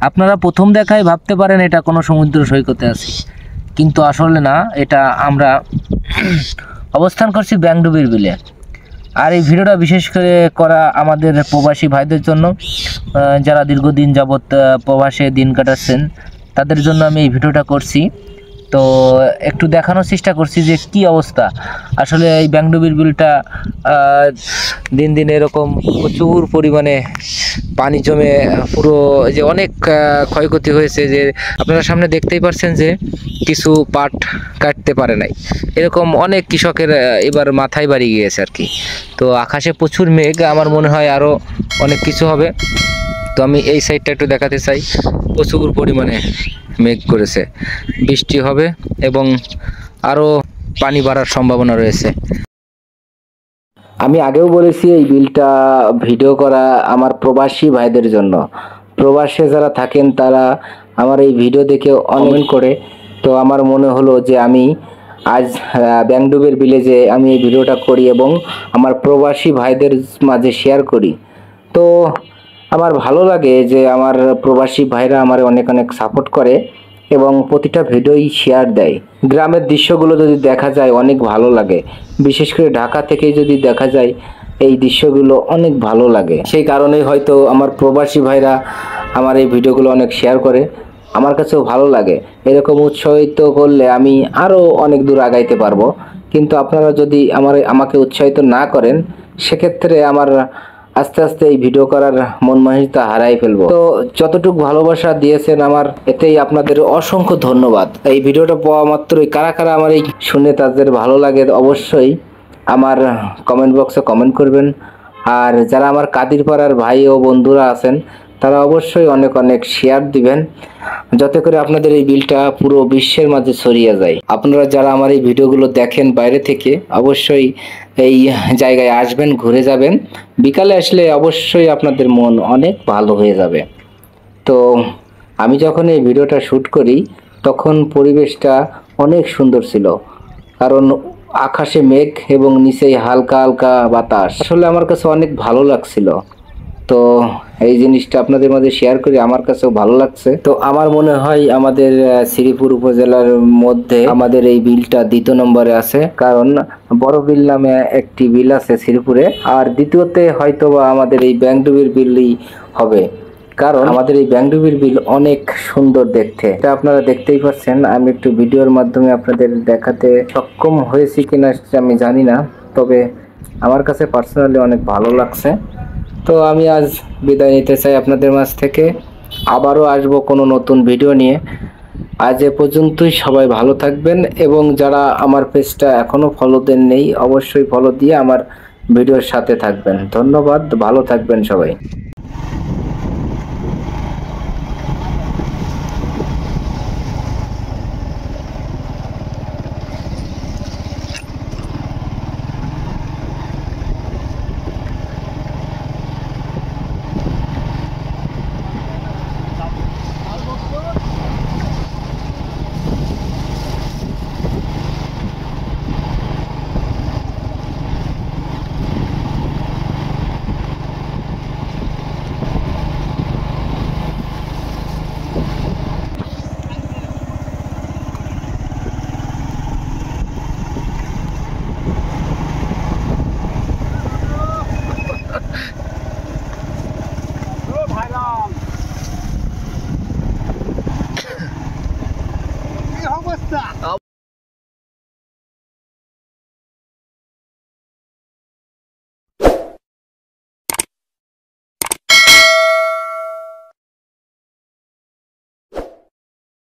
আপনারা প্রথম দেখায় ভাবতে পারেন এটা কোনো সমুদ্র সৈকতে আছি, কিন্তু আসলে না, এটা আমরা অবস্থান করছি ব্যাংডুবির বিলে। আর এই ভিডিওটা বিশেষ করে করা আমাদের প্রবাসী ভাইদের জন্য, যারা দীর্ঘদিন যাবৎ প্রবাসে দিন কাটাচ্ছেন, তাদের জন্য আমি এই ভিডিওটা করছি। তো একটু দেখানোর চেষ্টা করছি যে কি অবস্থা আসলে এই ব্যাংডুবির বিলটা। দিন দিন এরকম প্রচুর পরিমাণে পানি জমে পুরো যে অনেক ক্ষয়ক্ষতি হয়েছে, যে আপনারা সামনে দেখতেই পাচ্ছেন যে কিছু পাট কাটতে পারে নাই, এরকম অনেক কৃষকের এবার মাথায় বাড়ি গিয়েছে আর কি। তো আকাশে প্রচুর মেঘ, আমার মনে হয় আরও অনেক কিছু হবে। তো আমি এই সাইডটা একটু দেখাতে চাই, প্রচুর পরিমাণে মেঘ করেছে, বৃষ্টি হবে এবং আরও পানি বাড়ার সম্ভাবনা রয়েছে। আমি আগেও বলেছি এই বিলটা ভিডিও করা আমার প্রবাসী ভাইদের জন্য। প্রবাসে যারা থাকেন তারা আমার এই ভিডিও দেখে কমেন্ট করে, তো আমার মনে হলো যে আমি আজ ব্যাংডুবির বিলে যে আমি এই ভিডিওটা করি এবং আমার প্রবাসী ভাইদের মাঝে শেয়ার করি। তো আমার ভালো লাগে যে আমার প্রবাসী ভাইরা আমার অনেক অনেক সাপোর্ট করে এবং প্রতিটা ভিডিওই শেয়ার দেয়। গ্রামের দৃশ্যগুলো যদি দেখা যায় অনেক ভালো লাগে, বিশেষ করে ঢাকা থেকে যদি দেখা যায় এই দৃশ্যগুলো অনেক ভালো লাগে। সেই কারণেই হয়তো আমার প্রবাসী ভাইরা আমার এই ভিডিওগুলো অনেক শেয়ার করে, আমার কাছেও ভালো লাগে। এরকম উৎসাহিত করলে আমি আরও অনেক দূর আগাইতে পারবো, কিন্তু আপনারা যদি আমাকে উৎসাহিত না করেন সেক্ষেত্রে আমার আস্তে আস্তে এই ভিডিও করার মন মানসিকতা হারাই ফেলবো। তো যতটুকু ভালোবাসা দিয়েছেন আমার, এতেই আপনাদের অসংখ্য ধন্যবাদ। এই ভিডিওটা পাওয়া মাত্রই কারা কারা আমার এই শুনে তাদের ভালো লাগে অবশ্যই আমার কমেন্ট বক্সে কমেন্ট করবেন। আর যারা আমার কাদিরপাড়ার ভাই ও বন্ধুরা আছেন তারা অবশ্যই অনেক অনেক শেয়ার দিবেন, যাতে করে আপনাদের এই বিলটা পুরো বিশ্বের মাঝে ছড়িয়ে যায়। আপনারা যারা আমার এই ভিডিওগুলো দেখেন বাইরে থেকে অবশ্যই এই জায়গায় আসবেন, ঘুরে যাবেন। বিকালে আসলে অবশ্যই আপনাদের মন অনেক ভালো হয়ে যাবে। তো আমি যখন এই ভিডিওটা শ্যুট করি তখন পরিবেশটা অনেক সুন্দর ছিল, কারণ আকাশে মেঘ এবং নিচেই হালকা হালকা বাতাস। আসলে আমার কাছে অনেক ভালো লাগছিল। তো এই জিনিসটা আপনাদের মাঝে শেয়ার করি, আমার কাছেও ভালো লাগছে। তো আমার মনে হয় আমাদের শ্রীপুর উপজেলার মধ্যে আমাদের এই বিলটা দ্বিতীয় নম্বরে আছে, কারণ বড় বিল নামে একটি বিল আছে শ্রীপুরে, আর দ্বিতীয়তে হয়তো বা আমাদের এই ব্যাংডুবির বিলই হবে, কারণ আমাদের এই ব্যাংডুবির বিল অনেক সুন্দর দেখতে। এটা আপনারা দেখতেই পাচ্ছেন। আমি একটু ভিডিওর মাধ্যমে আপনাদের দেখাতে সক্ষম হয়েছি কিনা আমি জানি না, তবে আমার কাছে পার্সোনালি অনেক ভালো লাগছে। তো আমি আজ বিদায় নিতে চাই আপনাদের মাঝ থেকে, আবারও আসবো কোনো নতুন ভিডিও নিয়ে। আজ এ পর্যন্তই, সবাই ভালো থাকবেন এবং যারা আমার পেজটা এখনও ফলো দেন নেই অবশ্যই ফলো দিয়ে আমার ভিডিওর সাথে থাকবেন। ধন্যবাদ, ভালো থাকবেন সবাই।